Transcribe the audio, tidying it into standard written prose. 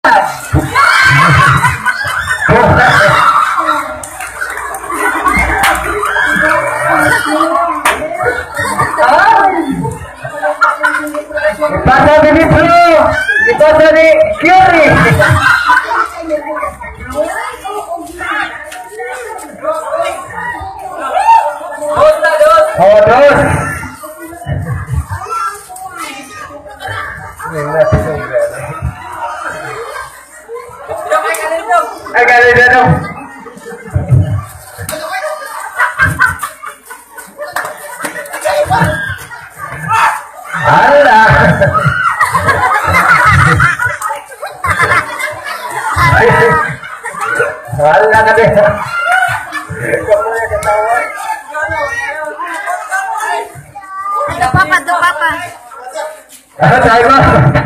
Kita jadi dulu, kita jadi kiri. Oh, dos. Kali dong. Alah. Alah kadeh. Tuh papa. Ada